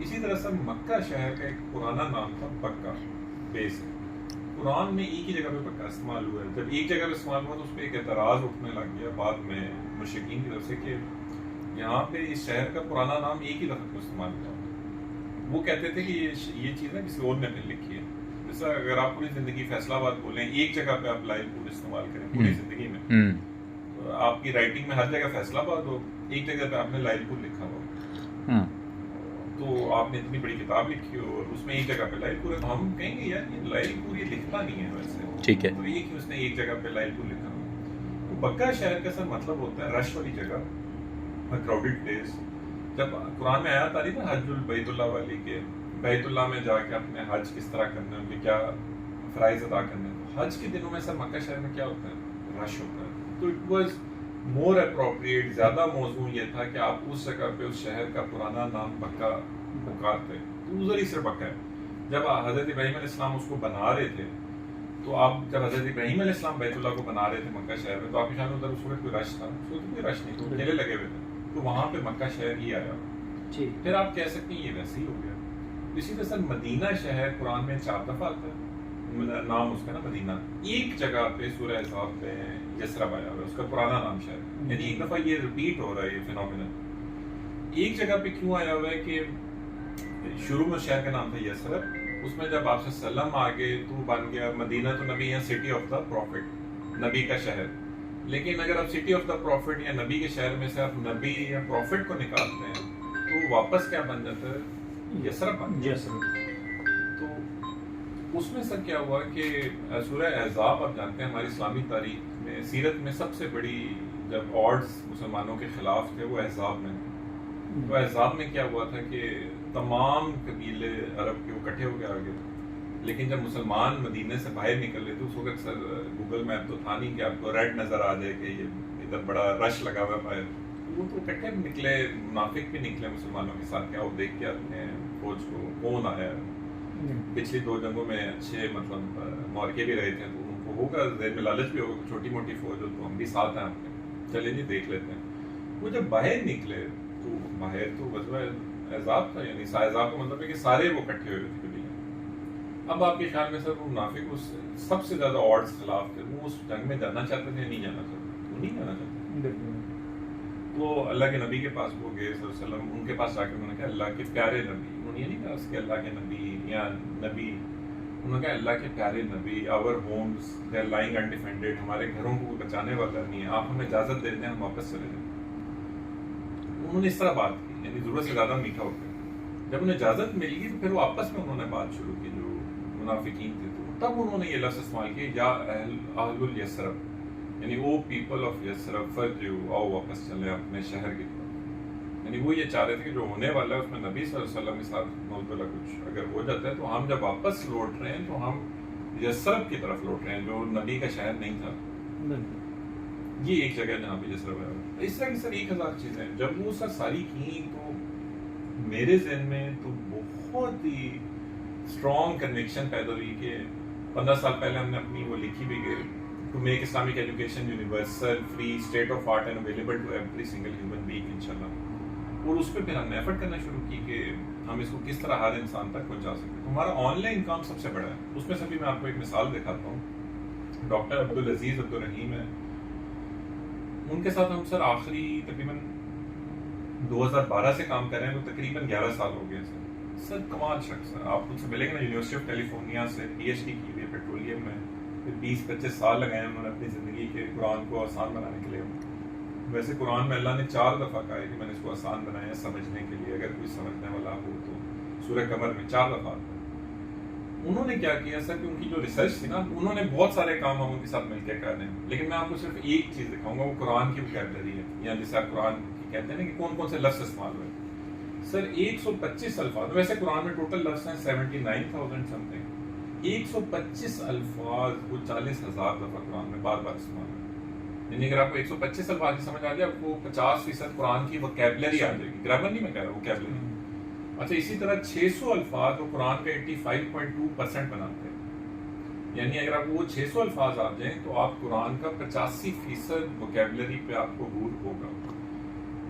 اسی طرح سے مکہ شہر کا ایک پرانا نام تھا بکہ، بیس ہے۔ قرآن میں ایک ہی جگہ پہ بکہ استعمال ہوا ہے۔ جب ایک جگہ پہ استعمال ہوا تو اس پہ ایک اعتراض اٹھنے لگ گیا بعد میں مشرکین کی طرف سے کہ یہاں پہ اس شہر کا پرانا نام ایک ہی دفعہ استعمال ہوا۔ وہ کہتے تھے کہ یہ چیز نا کسی اور نے لکھی ہے۔ جیسا اگر آپ پوری زندگی فیصلہ آباد بولیں، ایک جگہ پہ آپ لائل پور استعمال کریں پوری زندگی میں، آپ کی رائٹنگ میں ہر جگہ فیصلہ آباد ہو، ایک جگہ پہ آپ نے لائل پور لکھا ہو، تو آپ نے اتنی بڑی کتاب لکھی ہو اور اس میں ایک جگہ پہ لائل پور ہے، تو ہم کہیں گے یار یہ لائل پور یہ لکھتا نہیں ہے ویسے، ٹھیک ہے، تو یہ کہ اس نے ایک جگہ پہ لائل پور لکھا ہو۔ تو بکہ شہر کا سر مطلب ہوتا ہے رش والی جگہ، کراؤڈڈ پلیس۔ جب قرآن میں آیات آ رہی نا حج البیت اللہ والی کے، بیت اللہ میں جا کے اپنے حج کس طرح کرنا ہے، ان کے کیا فرائض ادا کرنے ہیں، تو حج کے دنوں میں سر مکہ شہر میں کیا ہوتا ہے؟ رش ہوتا ہے۔ تو اٹ واز مور اپروپریٹ، زیادہ موضوع یہ تھا کہ آپ اس جگہ پہ اس شہر کا پرانا نام بکہ پکارتے، تو ادھر ہی صرف بکہ ہے۔ جب حضرت ابراہیم علیہ السلام اس کو بنا رہے تھے، تو آپ جب حضرت ابراہیم علیہ السلام بیت اللہ کو بنا رہے تھے مکہ شہر میں، تو آپ کے خیال میں ادھر اس وقت کوئی رش تھا؟ اس وقت کوئی رش نہیں تھا، ٹھیلے لگے ہوئے تھے، تو وہاں پہ مکہ شہر ہی آیا۔ پھر آپ کہہ سکتے ہیں یہ ویسے ہی ہو گیا۔ اسی طرح مدینہ شہر قرآن میں 4 دفعہ آتا ہے، نام اس کا نا مدینہ، ایک جگہ پہ سورہ احزاب پہ یثرب آیا ہوا ہے، اس کا پرانا نام شہر، یعنی ایک دفعہ یہ ریپیٹ ہو رہا ہے یہ فینومینا۔ ایک جگہ پہ کیوں آیا ہوا ہے کہ شروع میں شہر کا نام تھا یثرب، اس میں جب آپ صلی اللہ علیہ وسلم آگے تو بن گیا مدینہ، تو نبی یا سٹی آف دا پروفٹ، نبی کا شہر۔ لیکن اگر آپ سٹی آف دا پروفٹ یا نبی کے شہر میں سے آپ نبی یا پروفٹ کو نکالتے ہیں تو واپس کیا بن جاتا ہے؟ یثرب بن جاتا ہے۔ تو اس میں سر کیا ہوا کہ سورہ احزاب آپ جانتے ہیں ہماری اسلامی تاریخ میں، سیرت میں سب سے بڑی جب آڈز مسلمانوں کے خلاف تھے وہ احزاب میں، تو احزاب میں کیا ہوا تھا کہ تمام قبیلے عرب کے وہ اکٹھے ہو کے آ گئے، لیکن جب مسلمان مدینے سے باہر نکل رہے تھے اس وقت سر گوگل میپ تو تھا نہیں کہ آپ کو ریڈ نظر آ جائے کہ یہ ادھر بڑا رش لگا ہوا ہے باہر، وہ تو اکٹھے نکلے، منافق بھی نکلے مسلمانوں کے ساتھ، کیا وہ دیکھ کے اپنے فوج کو کون آیا ہے۔ پچھلی 2 جنگوں میں اچھے مطلب مورکے بھی رہے تھے، تو ان کو ہوگا ذہن میں لالچ بھی ہوگا، چھوٹی موٹی فوج ہو تو ہم بھی ساتھ ہیں آپ کے، چلے جی دیکھ لیتے ہیں۔ وہ جب باہر نکلے تو باہر تو غزوہ احزاب تھا، یعنی احزاب کا مطلب ہے کہ سارے وہ اکٹھے ہوئے تھے قبیلے۔ اب آپ کے خیال میں سر وہ منافق اس سب سے زیادہ آڈز خلاف تھے، وہ اس جنگ میں جانا چاہتے تھے یا نہیں جانا چاہتے؟ وہ نہیں جانا چاہتے۔ وہ اللہ کے نبی کے پاس وہ گئے صلی اللہ علیہ وسلم، ان کے پاس جا کے انہوں نے کہا اللہ کے پیارے نبی، انہوں نے یہ نہیں کہا اس کے اللہ کے نبی یا نبی، انہوں نے کہا اللہ کے پیارے نبی، آور ہومز دے آر لائنگ انڈیفینڈیڈ، ہمارے گھروں کو کوئی بچانے والا نہیں ہے، آپ ہمیں اجازت دے دیں ہم واپس چلے جائیں۔ انہوں نے اس طرح بات کی، یعنی ضرورت سے زیادہ میٹھا ہو گیا۔ جب انہیں اجازت مل گئی تو پھر وہ آپس میں انہوں نے بات شروع کی، جو منافقین تھے، تو تب انہوں نے یہ لفظ استعمال کیا یا اہل الیثرب، یعنی او پیپل آف یثرب فرجعوا، آؤ واپس چلے اپنے شہر کی طرف۔ یعنی وہ یہ چاہ رہے تھے کہ جو ہونے والا ہے اس میں نبی صلی اللہ علیہ وسلم کے ساتھ موضوع کچھ اگر ہو جاتا ہے تو ہم جب واپس لوٹ رہے ہیں تو ہم یثرب کی طرف لوٹ رہے ہیں جو نبی کا شہر نہیں تھا۔ یہ ایک جگہ جہاں پہ یثرب ہے۔ اس طرح کی سر 1000 چیزیں، جب وہ سر ساری کی تو میرے ذہن میں تو بہت ہی اسٹرانگ کنوکشن پیدا ہوئی کہ 15 سال پہلے ہم نے اپنی وہ لکھی بھی گئی to make Islamic education universal free state of art and available to every single human being انشاءاللہ، اور اس پہ پھر ہم نے ایفرٹ کرنا شروع کی کہ ہم اس کو کس طرح ہر انسان تک پہنچا سکتے ہیں۔ ہمارا آن لائن کام سب سے بڑا ہے، اس میں سے بھی میں آپ کو ایک مثال دکھاتا ہوں۔ ڈاکٹر عبدالعزیز عبدالرحیم ہے، ان کے ساتھ ہم سر آخری تقریباً 2012 سے کام کر رہے ہیں، تو تقریباً 11 سال ہو گئے سر کمال شخص ہے، آپ ان سے ملیں گے نا، یونیورسٹی آف کیلیفورنیا سے پی ایچ ڈی کی ہوئی ہے پیٹرولیم میں، پھر 20-25 سال لگائے ہیں انہوں نے اپنی زندگی کے قرآن کو آسان بنانے کے لیے۔ ویسے قرآن میں اللہ نے 4 دفعہ کہا ہے کہ میں نے اس کو آسان بنایا سمجھنے کے لیے، اگر کوئی سمجھنے والا ہو تو سورہ قمر میں 4 دفعہ آتا ہے۔ انہوں نے کیا کیا سر کہ ان کی جو ریسرچ تھی نا، انہوں نے بہت سارے کام ہم ان کے ساتھ مل کے کر رہے ہیں، لیکن میں آپ کو صرف ایک چیز دکھاؤں گا، وہ قرآن کی وکیبلری ہے، یا جیسے آپ قرآن کی کہتے ہیں نا کہ کون کون سے لفظ استعمال ہوئے سر۔ 125 الفاظ، ویسے قرآن میں ٹوٹل لفظ ہیں 79,000 سم تھنگ، 125 الفاظ وہ 40,000 دفعہ قرآن میں بار بار استعمال ہوئے۔ یعنی اگر آپ کو 125 الفاظ کی سمجھ آ جائے، آپ کو 50% قرآن کی وکیبلری آ جائے گی، گرامر نہیں میں کہہ رہا، وکیبلری۔ اچھا، اسی طرح 600 الفاظ وہ قرآن کا 85.2% بناتے ہیں، یعنی اگر آپ کو وہ 600 الفاظ آ جائیں تو آپ قرآن کا 85% وکیبلری پہ آپ کو عبور ہوگا۔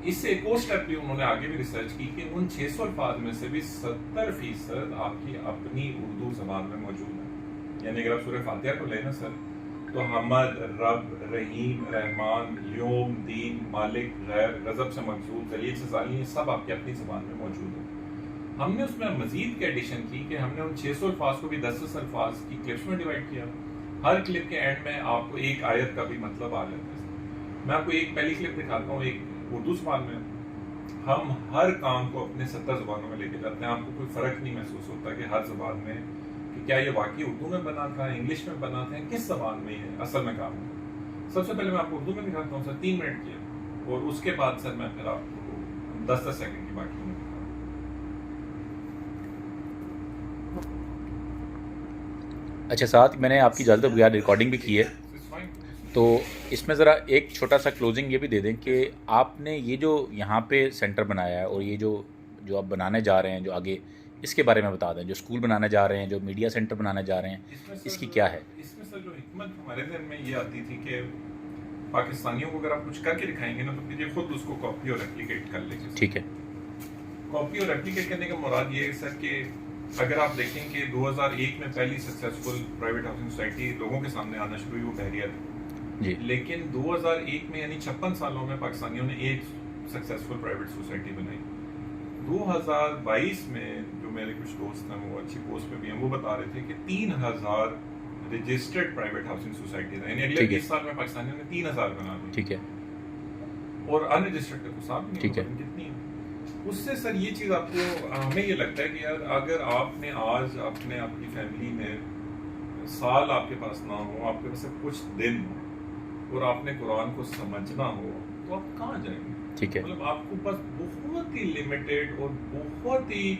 اس سے ایک اور اسٹیپ بھی انہوں نے آگے بھی ریسرچ کی کہ ان 600 الفاظ میں سے بھی 70% آپ کی اپنی اردو زبان میں موجود ہے. یعنی اگر آپ سورہ فاتحہ کو لیں نا سر, تو حمد, رب, رحیم, رحمان, یوم, دین, مالک, غیر, غضب سے مقصود, ذلیل سے ظالم, یہ سب آپ کی اپنی زبان میں موجود ہے. ہم نے اس میں مزید کی ایڈیشن کی کہ ہم نے ان 600 الفاظ کو بھی 10 الفاظ کی کلپس میں ڈیوائڈ کیا. ہر کلپ کے اینڈ میں آپ کو ایک آیت کا بھی مطلب آ جاتا ہے. میں آپ کو ایک پہلی کلپ دکھاتا ہوں, ایک اردو زبان میں. ہم ہر کام کو اپنے 70 زبانوں میں لے کے جاتے ہیں. آپ کو کوئی فرق نہیں محسوس ہوتا کہ ہر زبان میں کہ کیا یہ واقعی اردو میں بنا تھا, انگلش میں بنا تھا, کس زبان میں یہ اصل میں کام ہے. سب سے پہلے میں آپ کو اردو میں دکھاتا ہوں سر, 3 منٹ کی, اور اس کے بعد سر میں پھر آپ کو 10 سیکنڈ کی باقی میں. اچھا ساتھ میں نے آپ کی اجازت بغیر ریکارڈنگ بھی کی ہے, تو اس میں ذرا ایک چھوٹا سا کلوزنگ یہ بھی دے دیں کہ آپ نے یہ جو یہاں پہ سینٹر بنایا ہے اور یہ جو آپ بنانے جا رہے ہیں جو آگے, اس کے بارے میں بتا دیں. جو اسکول بنانے جا رہے ہیں, جو میڈیا سینٹر بنانے جا رہے ہیں, اس کی کیا ہے؟ اس میں سر جو حکمت ہمارے ذہن میں یہ آتی تھی کہ پاکستانیوں کو اگر آپ کچھ کر کے دکھائیں گے نا, تو پھر یہ خود اس کو کاپی اور ریپلیکیٹ کر لیں گے. ٹھیک ہے. کاپی اور ریپلیکیٹ کرنے کا مراد یہ ہے سر کہ اگر آپ دیکھیں کہ 2001 میں پہلی سکسیسفل پرائیویٹ ہاؤسنگ سوسائٹی لوگوں کے سامنے آنا شروع ہوئی, وہ بحریہ تھی جی. لیکن 2001 میں یعنی 56 سالوں میں پاکستانیوں نے ایک سکسیسفل پرائیویٹ سوسائٹی بنائی. 2022 میں جو میرے کچھ دوست ہیں وہ اچھی پوسٹ پہ بھی ہیں, وہ بتا رہے تھے کہ 3000 رجسٹرڈ پرائیویٹ ہاؤسنگ سوسائٹیز ہیں. یعنی اگلے 20 سال میں پاکستانیوں نے 3000 بنا دی. ٹھیک ہے. اور ان رجسٹرڈ کا تو صاحب نہیں ہے کتنی. اس سے سر یہ چیز آپ کو, ہمیں یہ لگتا ہے کہ یار اگر آپ نے آج اپنے اپنی فیملی میں سال آپ کے پاس نہ ہو, آپ کے پاس کچھ دن ہو, اور آپ نے قرآن کو سمجھنا ہو, تو آپ کہاں جائیں گے؟ ٹھیک ہے. مطلب آپ کو پاس بہت ہی لمیٹیڈ اور بہت ہی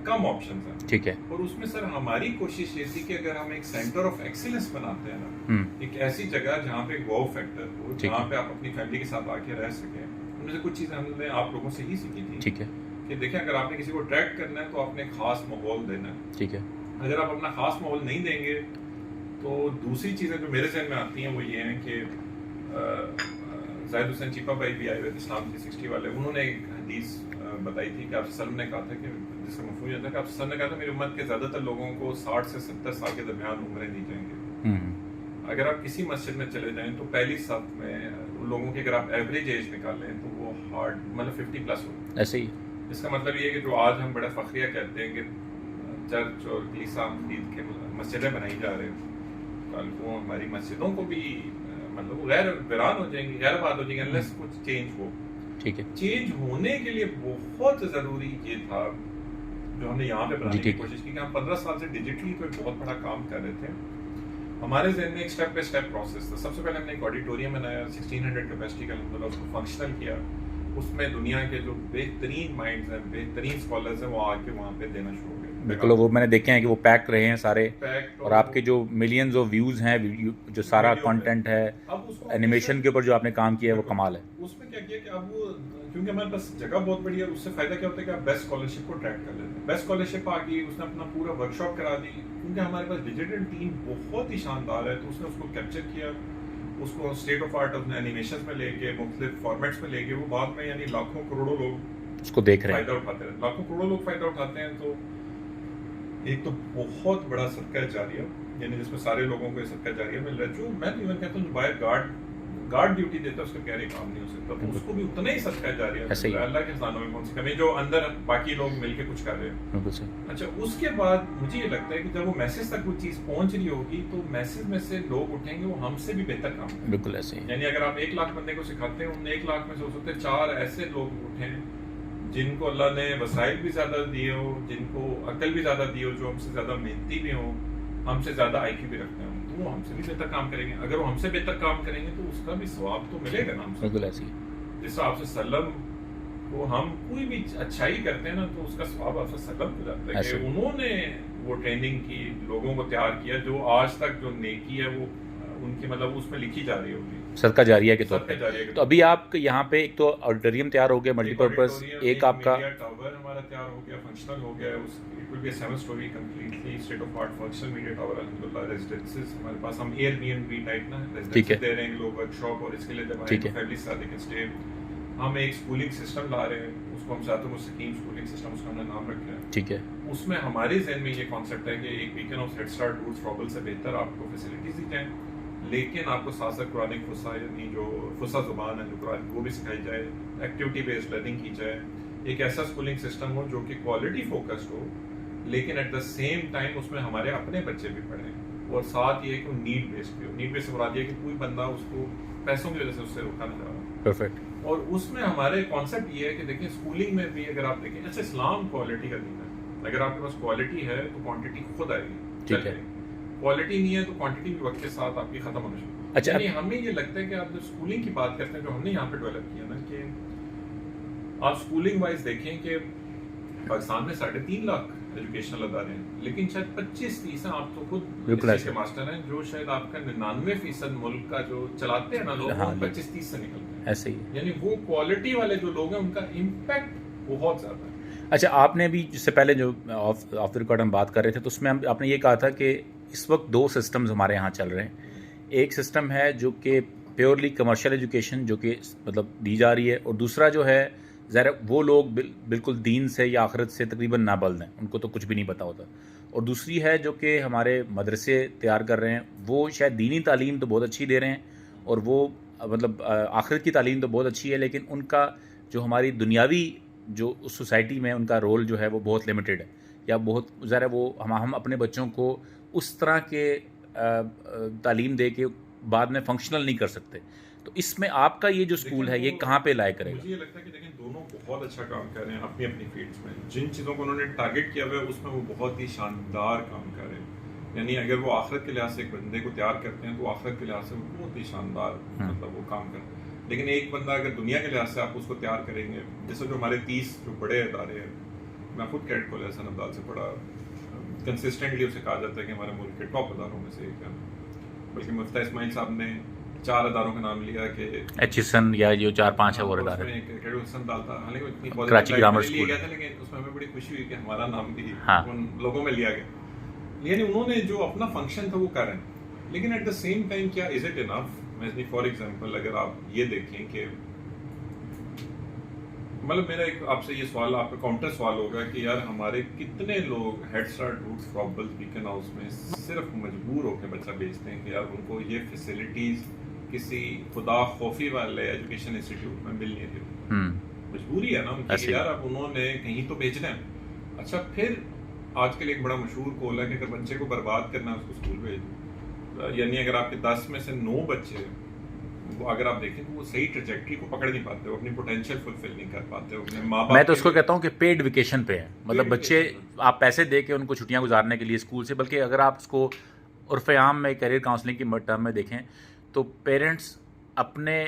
کم آپشنز ہیں. ٹھیک ہے. اور اس میں سر ہماری کوشش یہ تھی کہ اگر ہم ایک سینٹر آف ایکسیلنس بناتے ہیں نا, ایک ایسی جگہ جہاں پہ واو فیکٹر ہو, جہاں پہ آپ اپنی فیملی کے ساتھ آ کے رہ سکیں. ان میں سے کچھ چیزیں ہم نے آپ لوگوں سے ہی سیکھی تھی. ٹھیک ہے. کہ دیکھیں اگر آپ نے کسی کو اٹریکٹ کرنا ہے تو آپ نے خاص ماحول دینا ہے. ٹھیک ہے. اگر آپ اپنا خاص ماحول نہیں دیں گے تو دوسری چیزیں جو میرے ذہن میں آتی ہیں وہ یہ ہیں کہ زاہد حسین چیپا بھائی بھی آئے ہوئے تھے اسلام 360 والے, انہوں نے ایک حدیث بتائی تھی کہ آپ وسلم نے کہا تھا کہ جس کا مفہوم یہ تھا کہ آپ وسلم نے کہا تھا میری امت کے زیادہ تر لوگوں کو 60 سے 70 سال کے درمیان عمریں دی جائیں گے. اگر آپ کسی مسجد میں چلے جائیں تو پہلی صف میں ان لوگوں کی اگر آپ ایوریج ایج نکالیں تو وہ ہارڈ مطلب 50 پلس ہو. ایسے ہی. اس کا مطلب یہ ہے کہ جو آج ہم بڑا فخریہ کہتے ہیں کہ چرچ اور کلیسا خرید کے مسجدیں بنائی جا رہے ہیں, کل کو ہماری مسجدوں کو بھی مطلب غیر ویران ہو جائیں گی, غیر آباد ہو جائیں گی انلیس کچھ چینج ہو. ٹھیک ہے. چینج ہونے کے لیے بہت ضروری یہ تھا جو ہم نے یہاں پہ بنانے کی کوشش کی کہ ہم 15 سال سے ڈیجیٹلی کوئی بہت بڑا کام کر رہے تھے. ہمارے ذہن میں ایک اسٹیپ بائی اسٹیپ پروسیس تھا. سب سے پہلے ہم نے ایک آڈیٹوریم بنایا 1600 کیپیسٹی کا, الحمدللہ اس کو فنکشنل کیا. اس میں دنیا کے جو بہترین مائنڈز ہیں, بہترین اسکالرز ہیں, وہ آ کے وہاں پہ دینا شروع ہو گئے. بالکل, وہ میں نے دیکھے ہیں کہ وہ پیک رہے ہیں سارے, اور آپ کے جو ملینز آف ویوز ہیں, جو سارا کانٹینٹ ہے, اینیمیشن کے اوپر جو آپ نے کام کیا ہے وہ کمال ہے. اس میں کیا کیا کہ اب وہ کیونکہ ہمارے پاس جگہ بہت بڑی ہے, اس سے فائدہ کیا ہوتا ہے کہ آپ بیسٹ اسکالرشپ کو ٹریک کر لیتے ہیں. بیسٹ اسکالرشپ آ گئی, اس نے اپنا پورا ورک شاپ کرا دی, کیونکہ ہمارے پاس ڈیجیٹل ٹیم بہت ہی شاندار ہے, تو اس نے اس کو کیپچر کیا, اس کو اسٹیٹ آف آرٹ اپنے اینیمیشنز میں لے کے مختلف فارمیٹس میں لے کے وہ بعد میں یعنی لاکھوں کروڑوں لوگ اس کو دیکھ رہے ہیں, فائدہ اٹھاتے ہیں. لاکھوں کروڑوں لوگ فائدہ اٹھاتے ہیں. تو ایک تو بہت بڑا صدقہ جاریہ, یعنی جس میں سارے لوگوں کو یہ صدقہ جاریہ مل رہا ہے. جو میں تو ایون کہتا ہوں جو باہر گارڈ ڈیوٹی دیتا ہے اس کا پیارے کام نہیں ہو سکتا, تو اس کو بھی اتنا ہی صدقہ جاریہ ہے. اللہ کے خزانوں میں کون سی کمی, جو اندر باقی لوگ مل کے کچھ کر رہے ہیں. اچھا, اس کے بعد مجھے یہ لگتا ہے کہ جب وہ میسج تک وہ چیز پہنچ رہی ہوگی تو میسج میں سے لوگ اٹھیں گے وہ ہم سے بھی بہتر کام کریں. بالکل ایسے ہی. یعنی اگر آپ 1 لاکھ بندے کو سکھاتے ہیں, ان 1 لاکھ میں سے ہو سکتے 4 ایسے لوگ اٹھیں جن کو اللہ نے وسائل بھی زیادہ دیے ہو, جن کو عقل بھی زیادہ دی ہو, جو ہم سے زیادہ محنتی بھی ہوں, ہم سے زیادہ آئی کیو بھی رکھتے ہیں, تو وہ ہم سے بھی بہتر کام کریں گے. اگر وہ ہم سے بہتر کام کریں گے تو اس کا بھی ثواب تو ملے گا نا ہم سے. بالکل ایسے ہی. جس آپ سے سلم کو ہم کوئی بھی اچھائی کرتے ہیں نا, تو اس کا ثواب آپ سے سلم ہو جاتا ہے کہ انہوں نے وہ ٹریننگ کی, لوگوں کو تیار کیا, جو آج تک جو نیکی ہے وہ ان کی مطلب اس میں لکھی جا رہی ہوگی صدقہ جاریہ کے طور پہ. تو ابھی آپ یہاں پہ ایک تو آڈیٹوریم تیار ہو گیا ملٹی پرپز, ایک آپ کا ٹاور ہمارا تیار ہو گیا, فنکشنل ہو گیا. اس it will be 7 story completely state of art functional media tower. الحمدللہ ریزیڈنسز ہمارے پاس, ہم Airbnb type نا ریزیڈنسز دے رہے ہیں لوگ ورک شاپ, اور اس کے لیے جب آئیں فیملی ساتھ کین اسٹے. ہم ایک اسکولنگ سسٹم لا رہے ہیں، اس کو ہم ذات مستقیم اسکولنگ سسٹم اس کا ہم نے نام رکھا ہے. ٹھیک ہے. اس میں ہمارے ذہن میں یہ کانسیپٹ ہے کہ ایک Beacon of Headstart Roots Froebel سے بہتر آپ کو فیسلٹیز دی جائیں، لیکن آپ کو ساتھ ساتھ قرآن فصیح یعنی جو فصیح زبان ہے جو قرآن وہ بھی سکھائی جائے، ایکٹیویٹی بیسڈ لرننگ کی جائے، ایک ایسا اسکولنگ سسٹم ہو جو کہ کوالٹی فوکسڈ ہو، لیکن ایٹ دا سیم ٹائم اس میں ہمارے اپنے بچے بھی پڑھیں، اور ساتھ یہ کہ نیڈ بیسڈ بھی ہو. نیڈ بیسڈ سے مراد یہ کہ کوئی بندہ اس کو پیسوں کی وجہ سے اس سے روکا نہ جا رہا. پرفیکٹ. اور اس میں ہمارے کانسیپٹ یہ ہے کہ دیکھیں اسکولنگ میں بھی اگر آپ دیکھیں، اچھا اسلام کوالٹی کا دین ہے، اگر آپ کے پاس کوالٹی ہے تو کوانٹٹی خود آئے گی. ٹھیک ہے. کوالٹی نہیں ہے تو کوانٹٹی بھی وقت کے ساتھ آپ کی ختم ہونا شروع. اچھا یعنی ہمیں یہ لگتا ہے کہ آپ جو اسکولنگ کی بات کرتے ہیں جو ہم نے یہاں پہ ڈیولپ کیا نا، کہ آپ اسکولنگ وائز دیکھیں کہ پاکستان میں 3.5 لاکھ ایجوکیشنل ادارے ہیں، لیکن شاید 25-30 ہیں آپ تو خود کے ماسٹر ہیں جو شاید آپ کا 99% ملک کا جو چلاتے ہیں نا لوگ 25-30 سے نکلتے ہیں. ایسے ہی. یعنی وہ کوالٹی والے جو لوگ ہیں ان کا امپیکٹ بہت زیادہ ہے. اچھا آپ نے بھی جس سے پہلے جو آف دا ریکارڈ ہم بات کر رہے تھے تو اس میں آپ نے یہ کہا تھا کہ اس وقت 2 سسٹمز ہمارے یہاں چل رہے ہیں. ایک سسٹم ہے جو کہ پیورلی کمرشل ایجوکیشن جو کہ مطلب دی جا رہی ہے، اور دوسرا جو ہے ظاہر وہ لوگ بالکل دین سے یا آخرت سے تقریباً نابلد ہیں، ان کو تو کچھ بھی نہیں پتہ ہوتا. اور دوسری ہے جو کہ ہمارے مدرسے تیار کر رہے ہیں، وہ شاید دینی تعلیم تو بہت اچھی دے رہے ہیں اور وہ مطلب آخرت کی تعلیم تو بہت اچھی ہے، لیکن ان کا جو ہماری دنیاوی جو اس سوسائٹی میں ان کا رول جو ہے وہ بہت لمیٹڈ ہے، یا بہت ظاہر ہے وہ ہم اپنے بچوں کو اس طرح کے تعلیم دے کے بعد میں فنکشنل نہیں کر سکتے. تو اس میں آپ کا یہ جو اسکول ہے یہ کہاں پہ لائے کرے گا؟ مجھے یہ لگتا ہے کہ دیکھیں دونوں بہت اچھا کام کر رہے ہیں اپنی اپنی فیلڈز میں. جن چیزوں کو انہوں نے ٹارگٹ کیا ہوا ہے اس میں وہ بہت ہی شاندار کام کر رہے ہیں. یعنی اگر وہ آخرت کے لحاظ سے ایک بندے کو تیار کرتے ہیں تو آخرت کے لحاظ سے وہ بہت ہی شاندار مطلب وہ کام کرتے ہیں. لیکن ایک بندہ اگر دنیا کے لحاظ سے آپ اس کو تیار کریں گے، جیسے جو ہمارے 30 جو بڑے ادارے ہیں، میں خود کیڈٹ کالج حسن عبدال سے پڑھا، کنسسٹنٹلی اسے کہا جاتا ہے کہ ہمارے ملک کے ٹاپ اداروں میں سے ایک ہے. بلکہ مفتاح اسماعیل صاحب نے 4 اداروں کا نام لیا کہ ایچسن یا جو 4-5 ہے وہ ادارے، حسن ڈال تھا، حالانکہ اتنی کراچی گرامر اسکول گیا تھا، لیکن اس میں ہمیں بڑی خوشی ہوئی کہ ہمارا نام بھی ان لوگوں میں لیا گیا. یعنی انہوں نے جو اپنا فنکشن تھا وہ کر رہے ہیں، لیکن ایٹ دا سیم ٹائم کیا از اٹ انف؟ میں فار ایگزامپل اگر آپ یہ دیکھیں کہ مطلب میرا ایک آپ سے یہ سوال، آپ کا کاؤنٹر سوال ہوگا کہ یار ہمارے کتنے لوگ Headstart Roots Froebel Beaconhouse میں صرف مجبور ہو کے بچہ بھیجتے ہیں کہ یار ان کو یہ فیسلٹیز کسی خدا خوفی والے ایجوکیشن انسٹیٹیوٹ میں مل نہیں رہی. مجبوری ہے نا ان کی، یار اب انہوں نے کہیں تو بھیجنا ہے. اچھا پھر آج کل ایک بڑا مشہور کول ہے کہ اگر بچے کو برباد کرنا ہے اس کو اسکول بھیج دو. یعنی اگر آپ کے 10 میں سے 9 بچے اگر آپ دیکھیں تو وہ صحیح ٹریجیکٹری کو پکڑ نہیں پاتے، وہ اپنی پوٹینشیل فلفل نہیں کر پاتے. میں تو اس کو کہتا ہوں کہ پیڈ ویکیشن پہ ہے، مطلب بچے آپ پیسے دے کے ان کو چھٹیاں گزارنے کے لیے اسکول سے، بلکہ اگر آپ اس کو عرف عام میں کیریئر کاؤنسلنگ کی ٹرم میں دیکھیں تو پیرنٹس اپنے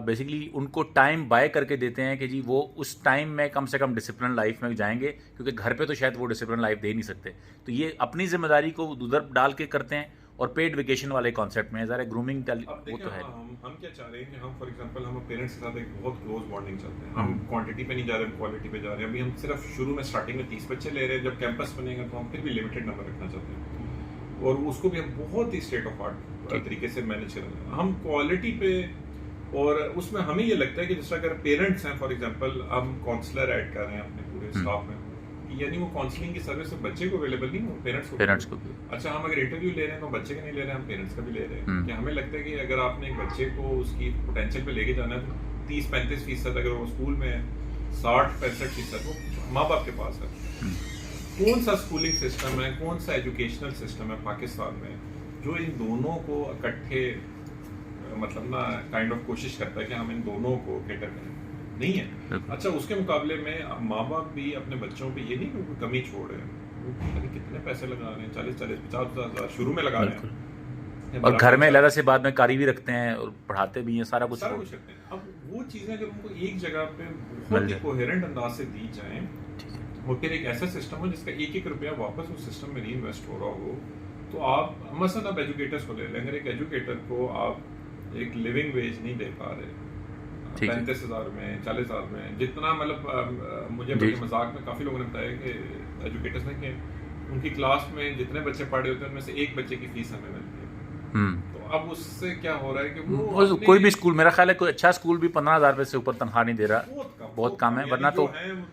بیسیکلی ان کو ٹائم بائی کر کے دیتے ہیں کہ جی وہ اس ٹائم میں کم سے کم ڈسپلن لائف میں جائیں گے، کیونکہ گھر پہ تو شاید وہ ڈسپلن لائف دے نہیں سکتے. تو یہ اپنی ذمہ داری کو ادھر ڈال کے کرتے ہیں، اور پیڈ ویکیشن والے کانسیپٹ میں ذرا گرومنگ وہ تو ہے. ہم کیا چاہ رہے ہیں کہ ہم فار ایگزامپل ہم پیرنٹس کے ساتھ ایک بہت کلوز بانڈنگ چاہتے ہیں. ہم کوانٹٹی پہ نہیں جا رہے، ہم کوالٹی پہ جا رہے ہیں. ابھی ہم صرف شروع میں اسٹارٹنگ میں 30 بچے لے رہے ہیں، جب کیمپس بنے گا تو ہم پھر بھی لمیٹڈ نمبر رکھنا چاہتے ہیں، اور اس کو بھی ہم بہت ہی اسٹیٹ آف آرٹ طریقے سے مینیج کر رہے ہیں. ہم کوالٹی پہ، اور اس میں ہمیں یہ لگتا ہے کہ جس طرح اگر پیرنٹس ہیں فار ایگزامپل ہم کاؤنسلر ایڈ کر رہے ہیں اپنے پورے اسٹاف میں، یعنی وہ کاؤنسلنگ کی سروس بچے کو اویلیبل نہیں ہو، پیرنٹس کو. اچھا ہم اگر انٹرویو لے رہے ہیں تو بچے کا نہیں لے رہے ہیں، ہم پیرنٹس کا بھی لے رہے ہیں. کہ ہمیں لگتا ہے کہ اگر آپ نے ایک بچے کو اس کی پوٹینشیل پہ لے کے جانا ہے تو 30-35% اگر وہ اسکول میں 60-65% وہ ماں باپ کے پاس ہے. کون سا اسکولنگ سسٹم ہے، کون سا ایجوکیشنل سسٹم ہے پاکستان میں جو ان دونوں کو اکٹھے مطلب نا کائنڈ آف کوشش کرتا ہے کہ ہم ان دونوں کو کیٹر کریں؟ نہیں ہے. اچھا اس کے مقابلے میں ماں باپ بھی اپنے بچوں پہ یہ نہیں کہ کوئی کمی چھوڑ رہے ہیں، وہ کتنے پیسے لگا رہے ہیں، 40-50 ہزار شروع میں لگا رہے ہیں، اور گھر میں علیحدہ سے بعد میں قاری بھی رکھتے ہیں اور پڑھاتے بھی ہیں، سارا کچھ کرتے ہیں. اب وہ چیزیں اگر ان کو ایک جگہ پہ بہت ہی کوہیرنٹ انداز سے دی جائیں، اور پھر ایک ایسا سسٹم ہو جس کا ایک روپیہ واپس اس سسٹم میں ری انویسٹ ہو رہا ہو، تو آپ مثلاً آپ ایجوکیٹرس کو لے لیں. اگر ایک ایجوکیٹر کو آپ ایک لیونگ ویج نہیں دے پا رہے 35,000 میں 40,000 میں، جتنا مطلب مجھے مذاق میں کافی لوگوں نے بتایا کہ ایجوکیٹرس نے کہ ان کی کلاس میں جتنے بچے پڑھ رہے ہوتے ہیں ان میں سے ایک بچے کی فیس ہمیں ملتی ہے. تو اب اس سے کیا ہو رہا ہے کہ وہ کوئی بھی اسکول، میرا خیال ہے کوئی اچھا اسکول بھی 15,000 روپے سے اوپر تنخواہ نہیں دے رہا، بہت کم ہے، ورنہ تو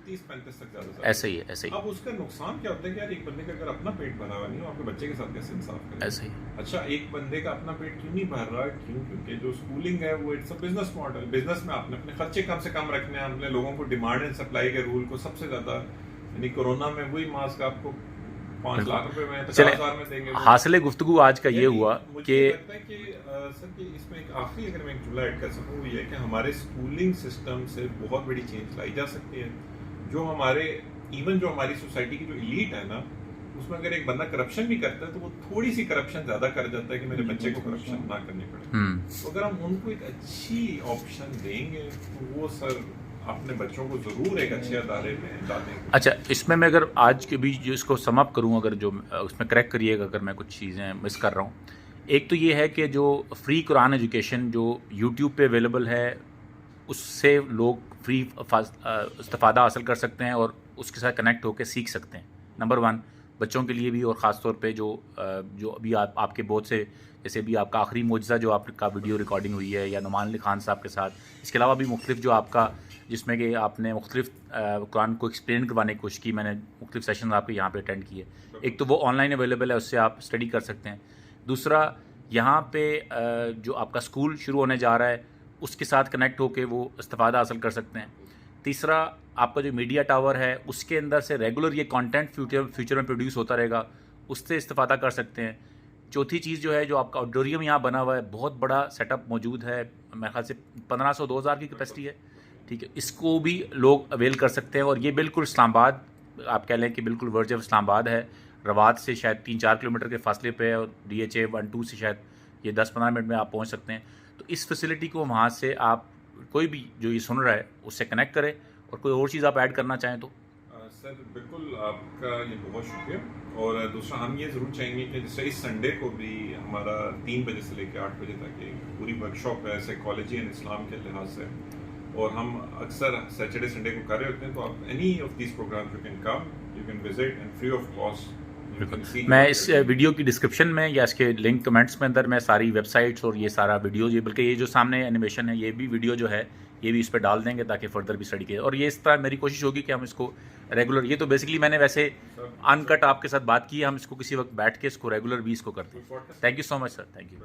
30-35 تک زیادہ ایسے ہی ہے، ایسے ہی اب اس کا نقصان کیا ہوتا ہے کہ یار ایک بندے کا اگر اپنا پیٹ بھرا ہوا نہیں ہو، آپ کے بچے کے ساتھ کیسے انصاف کریں؟ ایسے ہی. اچھا ایک بندے کا اپنا پیٹ کیوں نہیں بھر رہا؟ کیونکہ جو اسکولنگ ہے وہ it's a business model. Business میں آپ نے اپنے خرچے کم سے کم رکھنے ہیں، اپنے لوگوں کو ڈیمانڈ اینڈ سپلائی کے رول کو سب سے زیادہ، یعنی کورونا میں وہی ماسک آپ کو 5 لاکھ روپے میں 50,000 میں دیں گے. حاصل گفتگو آج کا یہ ہوا کہ لگتا ہے کہ سر کہ اس میں ایک آخری اگر میں ایک جملہ ایڈ کر سکوں وہ یہ ہے کہ ہمارے اسکولنگ سسٹم سے بہت بڑی چینج لائی جا سکتی ہے. جو ہمارے ایون جو ہماری سوسائٹی کی جو ایلیٹ ہے نا، اس میں اگر ایک بندہ کرپشن بھی کرتا ہے تو وہ تھوڑی سی کرپشن زیادہ کر جاتا ہے کہ میرے بچے کو کرپشن نہ کرنی پڑے. تو اگر ہم ان کو ایک اچھی آپشن دیں گے تو وہ سر اپنے بچوں کو ضرور ایک اچھے ادارے میں ڈالیں گے. اچھا اس میں اگر آج کے بیچ جو اس کو سم اپ کروں، اگر جو اس میں کریکٹ کریے گا اگر میں کچھ چیزیں مس کر رہا ہوں. ایک تو یہ ہے کہ جو فری قرآن ایجوکیشن جو یوٹیوب پہ اویلیبل ہے، اس سے لوگ فری استفادہ حاصل کر سکتے ہیں اور اس کے ساتھ کنیکٹ ہو کے سیکھ سکتے ہیں. نمبر 1 بچوں کے لیے بھی، اور خاص طور پہ جو ابھی آپ کے بہت سے، جیسے بھی آپ کا آخری معجزہ جو آپ کا ویڈیو ریکارڈنگ ہوئی ہے یا نعمان علی خان صاحب کے ساتھ، اس کے علاوہ بھی مختلف جو آپ کا جس میں کہ آپ نے مختلف قرآن کو ایکسپلین کروانے کی کوشش کی، میں نے مختلف سیشن آپ کے یہاں پہ اٹینڈ کیے. ایک تو وہ آن لائن اویلیبل ہے، اس سے آپ اسٹڈی کر سکتے ہیں. دوسرا یہاں پہ جو آپ کا اسکول شروع ہونے جا رہا ہے اس کے ساتھ کنیکٹ ہو کے وہ استفادہ حاصل کر سکتے ہیں. تیسرا آپ کا جو میڈیا ٹاور ہے اس کے اندر سے ریگولر یہ کانٹینٹ فیوچر میں پروڈیوس ہوتا رہے گا، اس سے استفادہ کر سکتے ہیں. چوتھی چیز جو ہے جو آپ کا آڈیٹوریم یہاں بنا ہوا ہے، بہت بڑا سیٹ اپ موجود ہے، میرے خیال سے 1500-2000 کی کیپیسٹی ہے. ٹھیک ہے، اس کو بھی لوگ اویل کر سکتے ہیں. اور یہ بالکل اسلام آباد آپ کہہ لیں کہ بالکل ورج آف اسلام آباد ہے، رواد سے شاید 3-4 کلومیٹر کے فاصلے پہ ہے، اور DHA 1-2 سے شاید یہ 10-15 منٹ میں آپ پہنچ سکتے ہیں. تو اس فیسلٹی کو وہاں سے آپ کوئی بھی جو یہ سن رہا ہے اس سے کنیکٹ کرے. اور کوئی اور چیز آپ ایڈ کرنا چاہیں تو؟ سر بالکل آپ کا یہ بہت شکریہ. اور دوسرا ہم یہ ضرور چاہیں گے کہ جیسے اس سنڈے کو بھی ہمارا 3 بجے سے لے کے 8 بجے تک ایک پوری ورک شاپ ہے سائیکالوجی اینڈ اسلام کے لحاظ سے، اور ہم اکثر سیٹرڈے سنڈے کو کر رہے ہوتے ہیں. تو آپ any of these program you can come, you can visit and free of cost. میں اس ویڈیو کی ڈسکرپشن میں یا اس کے لنک کمنٹس میں اندر میں ساری ویب سائٹس اور یہ سارا ویڈیو، یہ بلکہ یہ جو سامنے اینیمیشن ہے یہ بھی ویڈیو جو ہے یہ بھی اس پہ ڈال دیں گے تاکہ فردر بھی اسٹڈی کرے. اور یہ اس طرح میری کوشش ہوگی کہ ہم اس کو ریگولر، یہ تو بیسکلی میں نے ویسے ان کٹ آپ کے ساتھ بات کی ہے، ہم اس کو کسی وقت بیٹھ کے اس کو ریگولر بھی اس کو کرتے ہیں. Thank you so much sir, thank you.